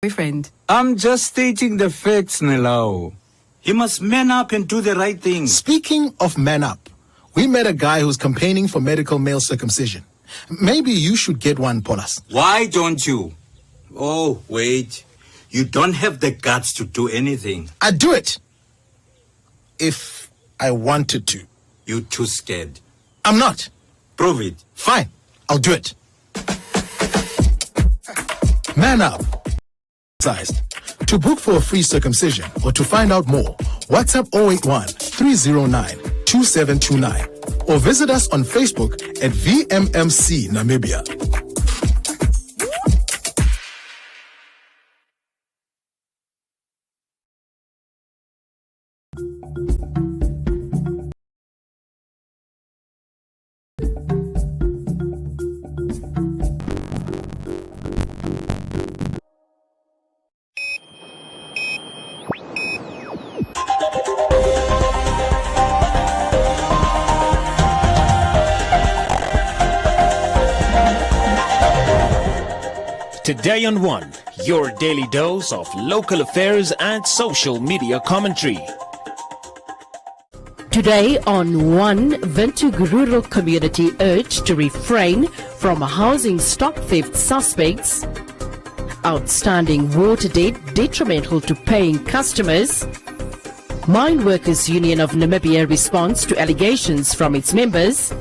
boyfriend. I'm just stating the facts, Nelao. He must man up and do the right thing. Speaking of man up, we met a guy who's campaigning for medical male circumcision. Maybe you should get one, Paulus. Why don't you? Oh, wait. You don't have the guts to do anything. I'd do it. If I wanted to. You're too scared. I'm not. Prove it. Fine. I'll do it. Man up. Sized. To book for a free circumcision or to find out more, WhatsApp 081 309 2729 or visit us on Facebook at VMMC Namibia. Today on One, your daily dose of local affairs and social media commentary. Today on One, Windhoek rural community urged to refrain from housing stock theft suspects. Outstanding water debt detrimental to paying customers. Mine Workers Union of Namibia responds to allegations from its members.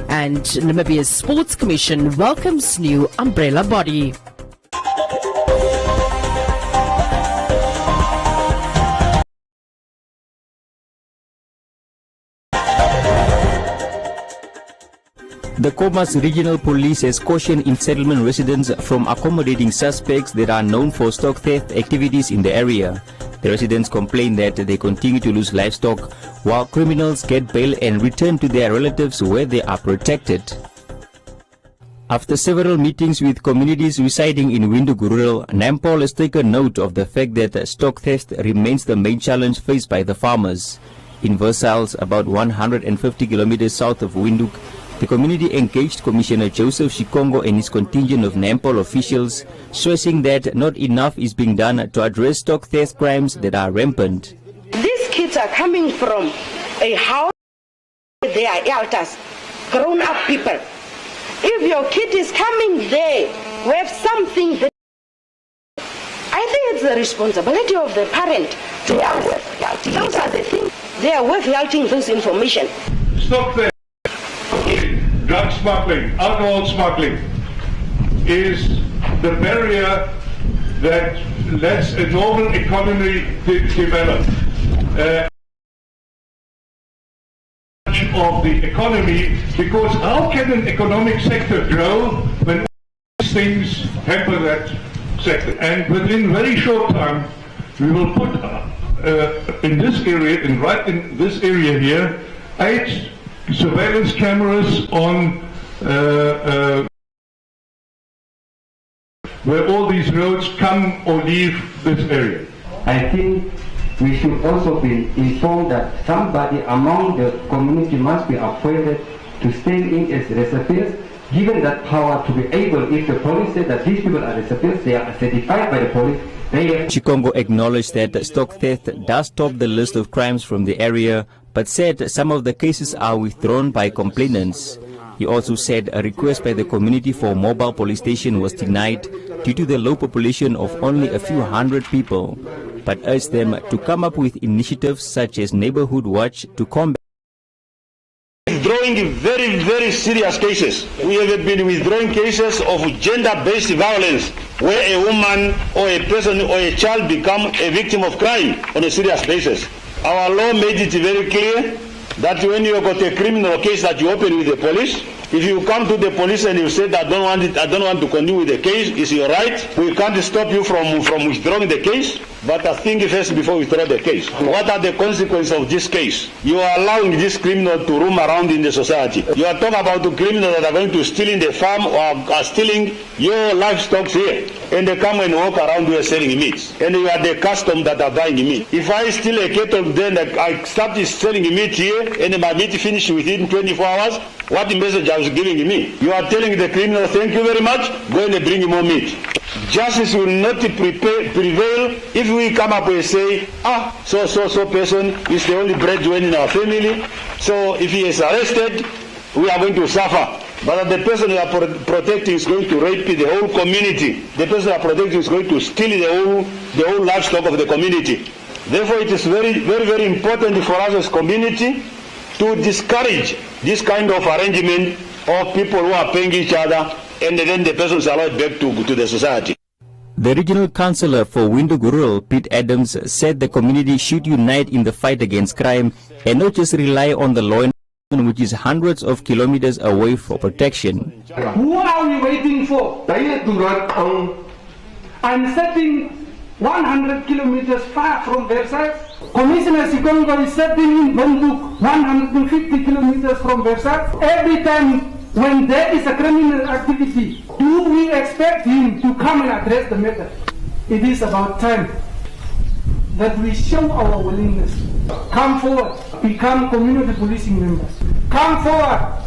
And Namibia's Sports Commission welcomes new umbrella body. The Khomas Regional Police has cautioned in-settlement residents from accommodating suspects that are known for stock theft activities in the area. The residents complain that they continue to lose livestock while criminals get bail and return to their relatives where they are protected. After several meetings with communities residing in Windhoek Rural, Nampol has taken note of the fact that stock theft remains the main challenge faced by the farmers. In Versailles, about 150 kilometers south of Windhoek, the community engaged Commissioner Joseph Shikongo and his contingent of Nampol officials, stressing that not enough is being done to address stock theft crimes that are rampant. These kids are coming from a house where they are elders, grown-up people. If your kid is coming there with something that I think it's the responsibility of the parent to withholding. Those are the things. They are withholding this information. Stock theft, drug smuggling, alcohol smuggling is the barrier that lets a normal economy develop. Of the economy, because how can an economic sector grow when these things hamper that sector? And within very short time, we will put in this area, right in this area here, 8 surveillance cameras on where all these roads come or leave this area. I think we should also be informed that somebody among the community must be appointed to stand in as recipients, given that power to be able, if the police say that these people are recipients, they are certified by the police. Chikongo acknowledged that stock theft does top the list of crimes from the area, but said some of the cases are withdrawn by complainants. He also said a request by the community for a mobile police station was denied due to the low population of only a few hundred people, but urged them to come up with initiatives such as Neighborhood Watch to combat. Withdrawing very, very serious cases. We have been withdrawing cases of gender-based violence, where a woman or a person or a child become a victim of crime on a serious basis. Our law made it very clear that when you have got a criminal case that you open with the police, if you come to the police and you say that I don't want to continue with the case, it's your right. We can't stop you from withdrawing the case, but I think first before we withdraw the case. What are the consequences of this case? You are allowing this criminal to roam around in the society. You are talking about the criminals that are going to steal in the farm or are stealing your livestock here, and they come and walk around here selling meat, and you are the custom that are buying meat. If I steal a cattle, then I start selling meat here, and my meat finish within 24 hours, what the message I was giving me? You are telling the criminal, thank you very much, go and bring more meat. justice will not prevail if we come up and say, so person is the only breadwinner in our family, so if he is arrested, we are going to suffer. But the person you are protecting is going to rape the whole community. The person you are protecting is going to steal the whole livestock of the community. Therefore, it is very, very, very important for us as community to discourage this kind of arrangement of people who are paying each other and then the person is allowed back to the society. The regional councillor for Windhoek Rural, Pete Adams, said the community should unite in the fight against crime and not just rely on the law enforcement, which is hundreds of kilometers away, for protection. Who are we waiting for? I'm sitting 100 kilometers far from Versailles. Commissioner Sikongo is sitting in Windhoek 150 kilometers from Versailles. Every time when there is a criminal activity, do we expect him to come and address the matter? It is about time that we show our willingness. Come forward, become community policing members. Come forward,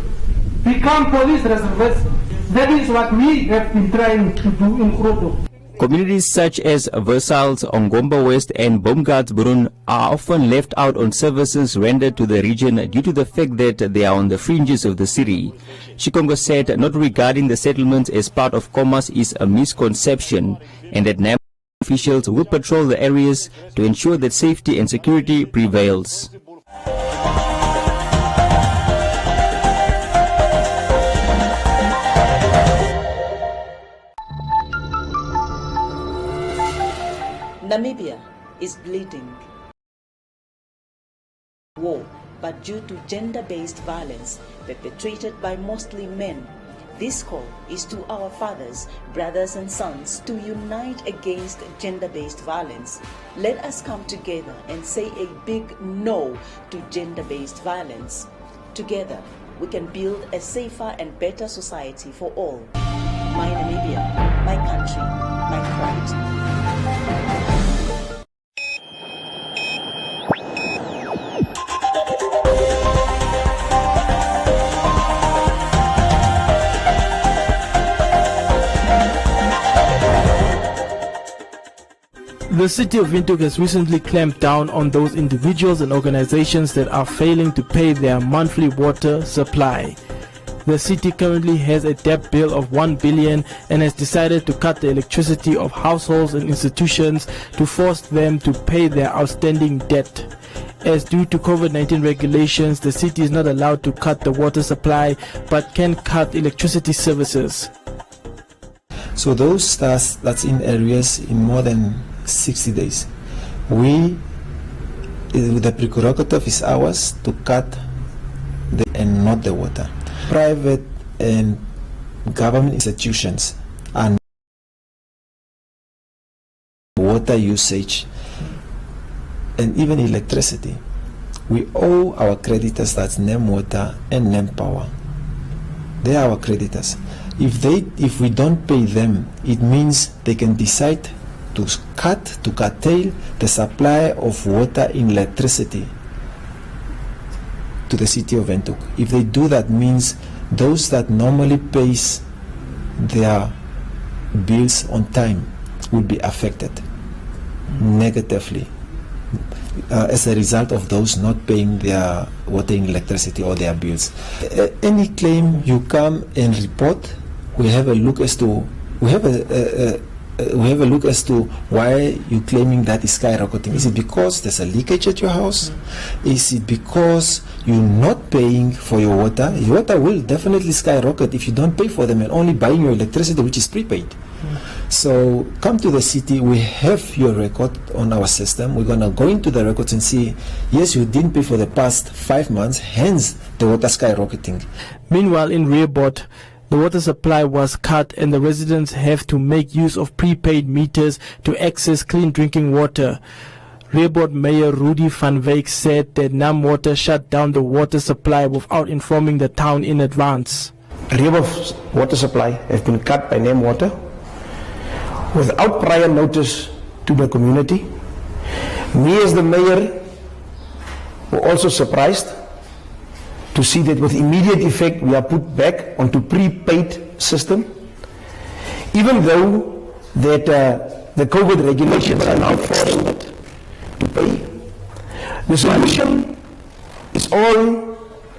become police reservists. That is what we have been trying to do in Groote. Communities such as Versailles, Ongomba West and Boomgaardsbrunn are often left out on services rendered to the region due to the fact that they are on the fringes of the city. Shikongo said not regarding the settlements as part of commerce is a misconception, and that NAM officials will patrol the areas to ensure that safety and security prevails. Namibia is bleeding. War, but due to gender-based violence perpetrated by mostly men. This call is to our fathers, brothers and sons to unite against gender-based violence. Let us come together and say a big no to gender-based violence. Together, we can build a safer and better society for all. My Namibia, my country, my pride. The city of Windhoek has recently clamped down on those individuals and organizations that are failing to pay their monthly water supply. The city currently has a debt bill of 1 billion and has decided to cut the electricity of households and institutions to force them to pay their outstanding debt. As due to COVID-19 regulations, the city is not allowed to cut the water supply but can cut electricity services. So those that's in areas in more than 60 days, the prerogative is ours to cut and not the water. Private and government institutions and water usage and even electricity, we owe our creditors, that's NEM Water and NEM Power. They are our creditors. If we don't pay them, it means they can decide to curtail the supply of water and electricity to the city of Windhoek. If they do that, means those that normally pays their bills on time will be affected negatively as a result of those not paying their water and electricity or their bills. Any claim you come and report, we have a look as to why you're claiming that is skyrocketing. Is it because there's a leakage at your house? Is it because you're not paying for your water? Your water will definitely skyrocket if you don't pay for them and only buying your electricity, which is prepaid. So come to the city, we have your record on our system. We're going to go into the records and see, yes, you didn't pay for the past 5 months, hence the water skyrocketing. Meanwhile, in Reebot, the water supply was cut and the residents have to make use of prepaid meters to access clean drinking water. Reebot Mayor Rudy van Wyk said that NAM Water shut down the water supply without informing the town in advance. Reebot's water supply has been cut by NAM Water without prior notice to the community. Me as the mayor were also surprised to see that with immediate effect we are put back onto prepaid system, even though that the COVID regulations are now forcing it to pay. The solution is all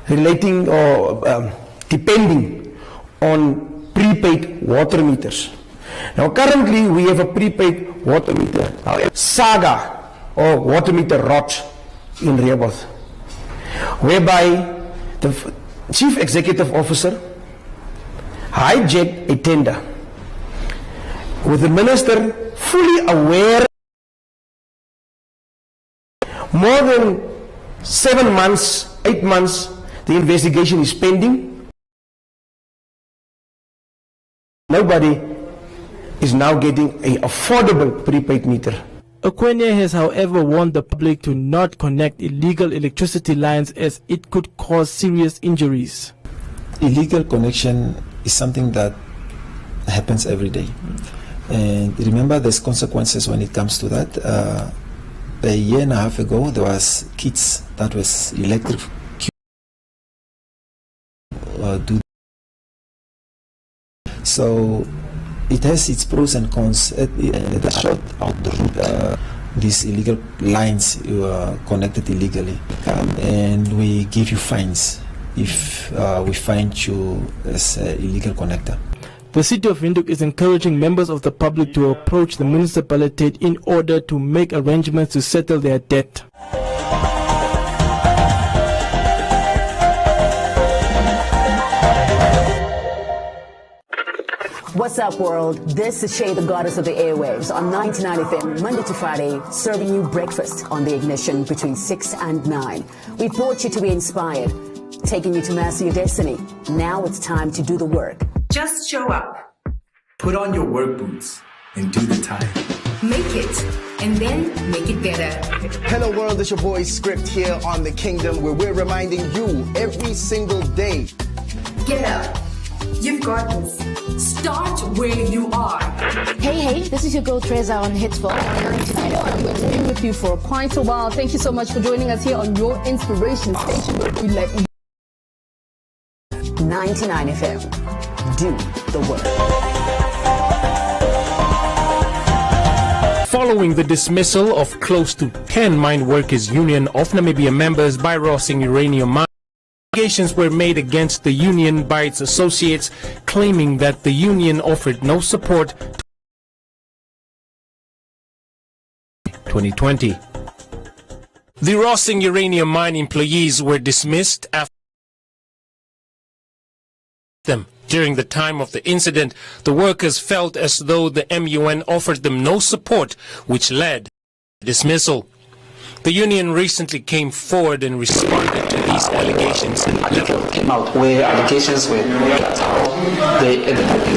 relating or depending on prepaid water meters. Now currently we have a prepaid water meter, Saga or water meter rot in Rehoboth, whereby the Chief Executive Officer hijacked a tender with the minister fully aware. More than 7 months, 8 months, the investigation is pending. Nobody is now getting an affordable prepaid meter. Okwene has, however, warned the public to not connect illegal electricity lines as it could cause serious injuries. Illegal connection is something that happens every day. And remember, there's consequences when it comes to that. A year and a half ago, there was kids that was electrocuted. So it has its pros and cons. It short out the route. These illegal lines connected illegally, and we give you fines if we find you as an illegal connector. The city of Windhoek is encouraging members of the public to approach the municipality in order to make arrangements to settle their debt. What's up, world? This is Shay, the goddess of the airwaves, on 99 FM, Monday to Friday, serving you breakfast on the ignition between 6 and 9. We brought you to be inspired, taking you to master your destiny. Now it's time to do the work. Just show up. Put on your work boots and do the time. Make it, and then make it better. Hello world, it's your boy Script here on The Kingdom, where we're reminding you every single day. Get up. You've got this. Start where you are. Hey, this is your girl Treza on Hitsville. I've been with you for quite a while. Thank you so much for joining us here on your inspiration station. We let you 99 FM. Do the work. Following the dismissal of close to 10 mine workers union of Namibia members by Rossing Uranium Mine, allegations were made against the union by its associates, claiming that the union offered no support. 2020. The Rossing Uranium Mine employees were dismissed after them. During the time of the incident, the workers felt as though the MUN offered them no support, which led to dismissal. The union recently came forward and responded to these allegations. An article came out where allegations were that's how they ended up in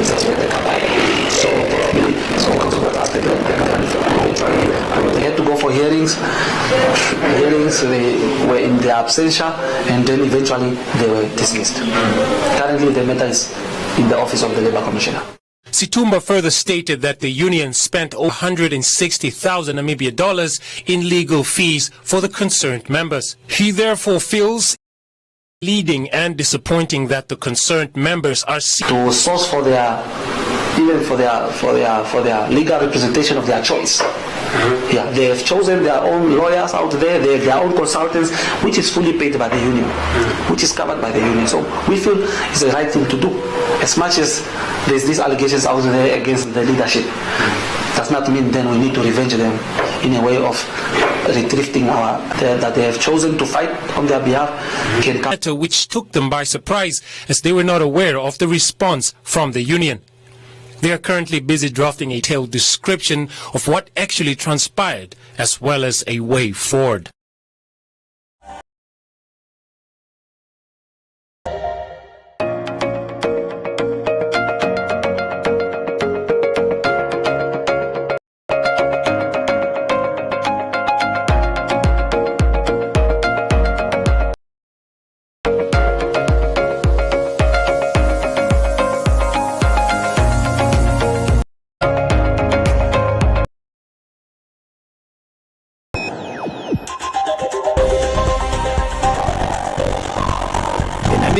they had to go for hearings. They were in their absentia, and then eventually they were dismissed. Currently the matter is in the office of the Labour Commissioner. Situmba further stated that the union spent over 160,000 Namibia dollars in legal fees for the concerned members. He therefore feels leading and disappointing that the concerned members are to source for their legal representation of their choice. Yeah, they have chosen their own lawyers out there, they have their own consultants, which is fully paid by the union, which is covered by the union. So we feel it's the right thing to do. As much as there's these allegations out there against the leadership, does not mean then we need to revenge them in a way of retrieving that they have chosen to fight on their behalf. Which took them by surprise, as they were not aware of the response from the union. They are currently busy drafting a detailed description of what actually transpired, as well as a way forward.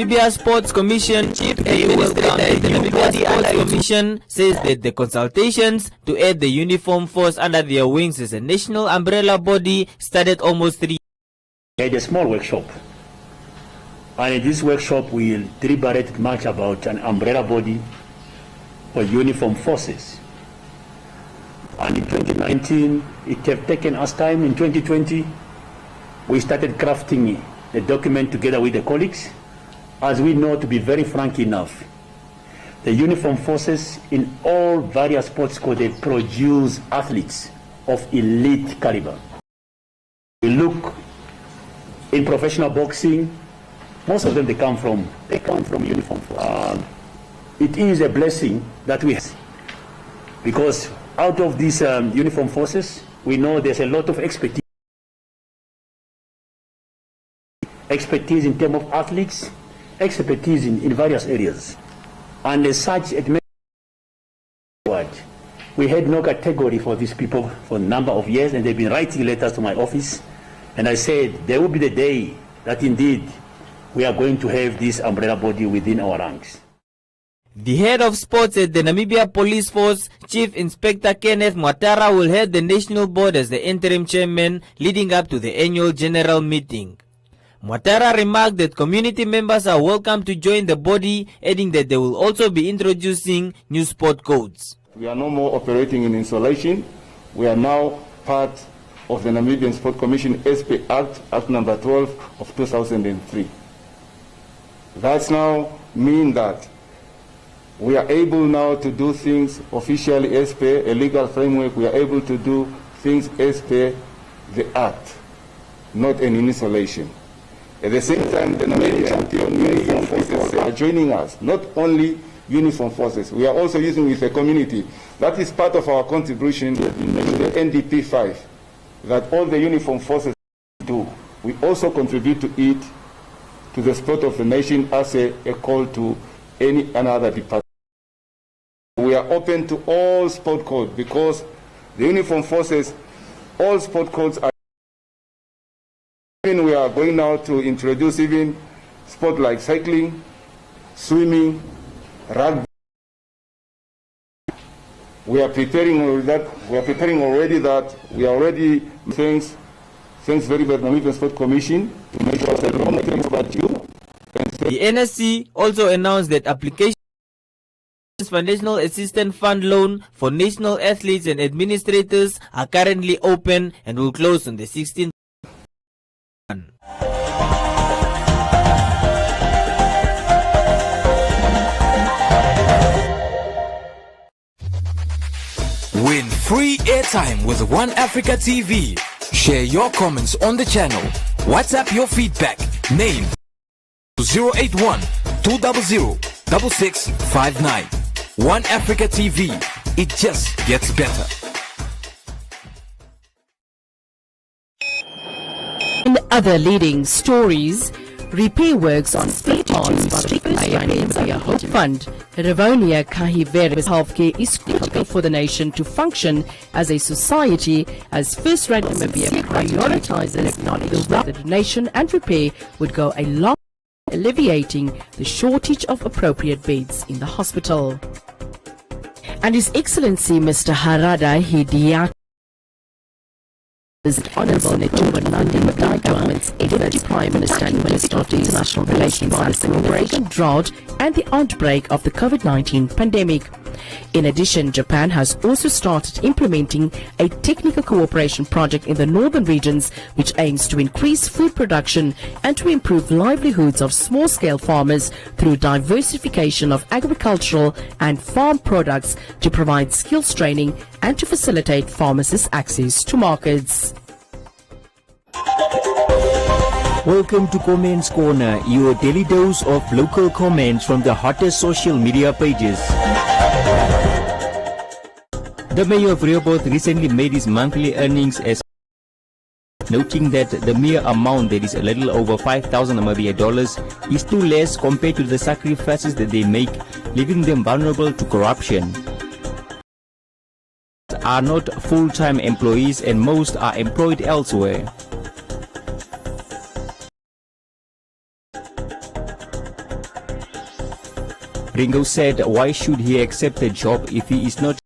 Namibia Sports Commission Chief the Namibia Sports Commission says that the consultations to add the uniform force under their wings as a national umbrella body started almost 3 years. We had a small workshop, and in this workshop we deliberated much about an umbrella body for uniform forces. And in 2019, it have taken us time. In 2020, we started crafting a document together with the colleagues. As we know, to be very frank enough, the uniform forces in all various sports codes, they produce athletes of elite caliber. We look in professional boxing, most of them they come from uniform forces. It is a blessing that we have, because out of these uniform forces, we know there's a lot of expertise in terms of athletes, expertise in various areas. And as such, we had no category for these people for a number of years, and they've been writing letters to my office, and I said there will be the day that indeed we are going to have this umbrella body within our ranks. The head of sports at the Namibia Police Force, Chief Inspector Kenneth Mwatara, will head the national board as the interim chairman leading up to the annual general meeting. Mwatara remarked that community members are welcome to join the body, adding that they will also be introducing new sport codes. We are no more operating in isolation. We are now part of the Namibian Sport Commission SP Act number 12 of 2003. That's now mean that we are able now to do things officially as per a legal framework. We are able to do things as per the Act, not in isolation. At the same time, the Namibian uniform forces are joining us, not only uniform forces. We are also using with the community. That is part of our contribution to the NDP 5, that all the uniform forces do. We also contribute to it, to the sport of the nation, as a call to any another department. We are open to all sport codes, because the uniform forces, all sport codes are. Even we are going now to introduce even sport like cycling, swimming, rugby. We are preparing that. We are preparing already that. We are already thanks very much Namibian Sport Commission to make us a long term about you. The NSC also announced that applications for National Assistance Fund loan for national athletes and administrators are currently open and will close on the 16th. Win free airtime with One Africa TV. Share your comments on the channel. WhatsApp your feedback. Name 081 200 6659. One Africa TV. It just gets better. In other leading stories, repair works on split parts by the Prepaid Hope Fund. Ravonia Kahivera's healthcare is critical for the nation to function as a society, as First Rate Namibia prioritizes the donation and repair would go a long way in alleviating the shortage of appropriate beds in the hospital. And His Excellency Mr. Harada Hidiaka, Honourable Netumbo Nandi-Ndaitwah, government's Deputy Prime Minister and Minister of International Relations, the drought and the outbreak of the COVID-19 pandemic. In addition, Japan has also started implementing a technical cooperation project in the northern regions which aims to increase food production and to improve livelihoods of small-scale farmers through diversification of agricultural and farm products to provide skills training and to facilitate farmers' access to markets. Welcome to Comments Corner, your daily dose of local comments from the hottest social media pages. The mayor of Rehoboth recently made his monthly earnings as noting that the mere amount, that is a little over 5,000 Namibia dollars, is too less compared to the sacrifices that they make, leaving them vulnerable to corruption. Are not full-time employees and most are employed elsewhere. Ringo said, why should he accept a job if he is not?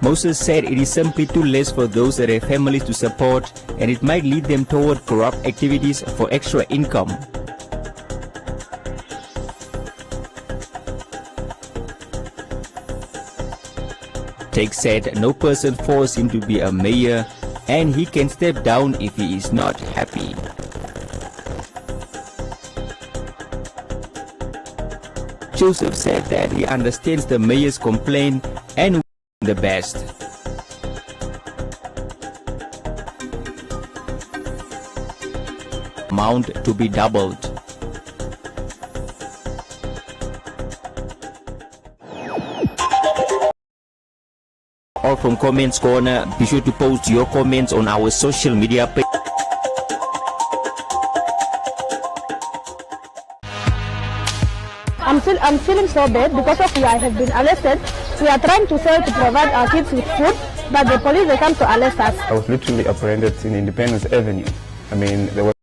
Moses said it is simply too less for those that have families to support, and it might lead them toward corrupt activities for extra income. Tek said no person forced him to be a mayor, and he can step down if he is not happy. Joseph said that he understands the mayor's complaint and the best. Amount to be doubled. All from Comments Corner. Be sure to post your comments on our social media page. I'm feeling so bad because of I have been arrested. We are trying to sell to provide our kids with food, but the police, they come to arrest us. I was literally apprehended in Independence Avenue. I mean, there was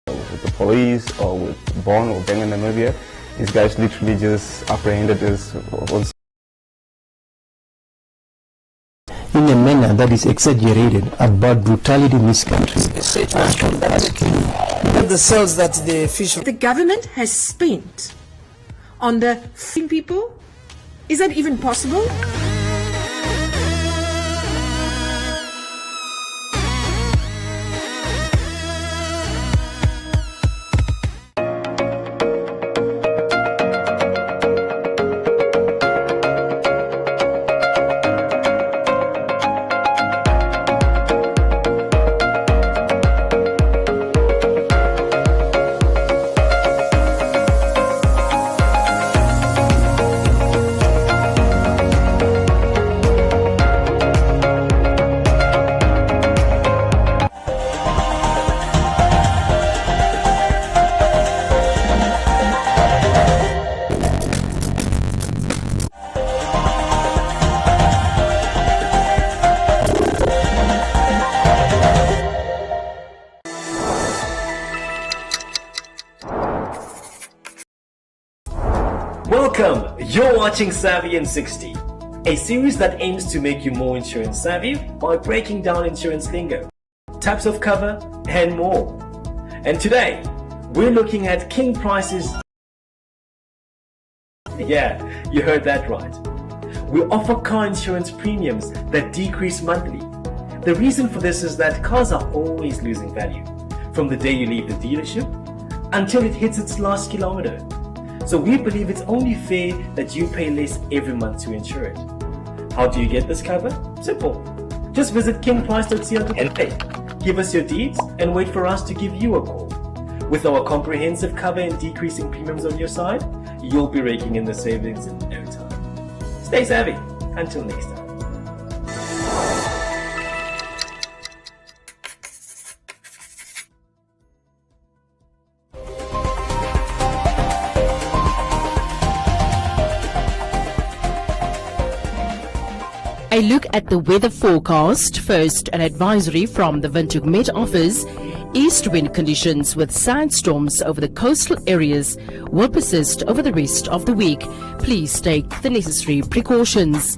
with the police or with Bond or Gang in Namibia. These guys literally just apprehended us in a manner that is exaggerated about brutality in this country. The cells that the government has spent on the people, is that even possible? Welcome! You're watching Savvy in 60, a series that aims to make you more insurance savvy by breaking down insurance lingo, types of cover, and more. And today, we're looking at King Price's... Yeah, you heard that right. We offer car insurance premiums that decrease monthly. The reason for this is that cars are always losing value from the day you leave the dealership until it hits its last kilometer. So we believe it's only fair that you pay less every month to insure it. How do you get this cover? Simple. Just visit kingprice.co and pay. Give us your deeds and wait for us to give you a call. With our comprehensive cover and decreasing premiums on your side, you'll be raking in the savings in no time. Stay savvy. Until next time. A look at the weather forecast. First, an advisory from the Windhoek Met Office. East wind conditions with sandstorms over the coastal areas will persist over the rest of the week. Please take the necessary precautions.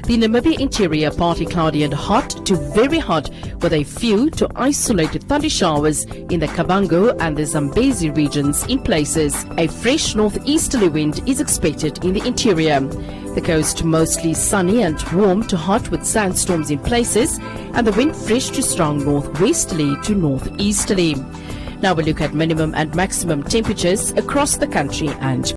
The Namibia interior partly cloudy and hot to very hot with a few to isolated thunder showers in the Kavango and the Zambezi regions in places. A fresh northeasterly wind is expected in the interior. The coast mostly sunny and warm to hot with sandstorms in places, and the wind fresh to strong northwesterly to northeasterly. Now we look at minimum and maximum temperatures across the country and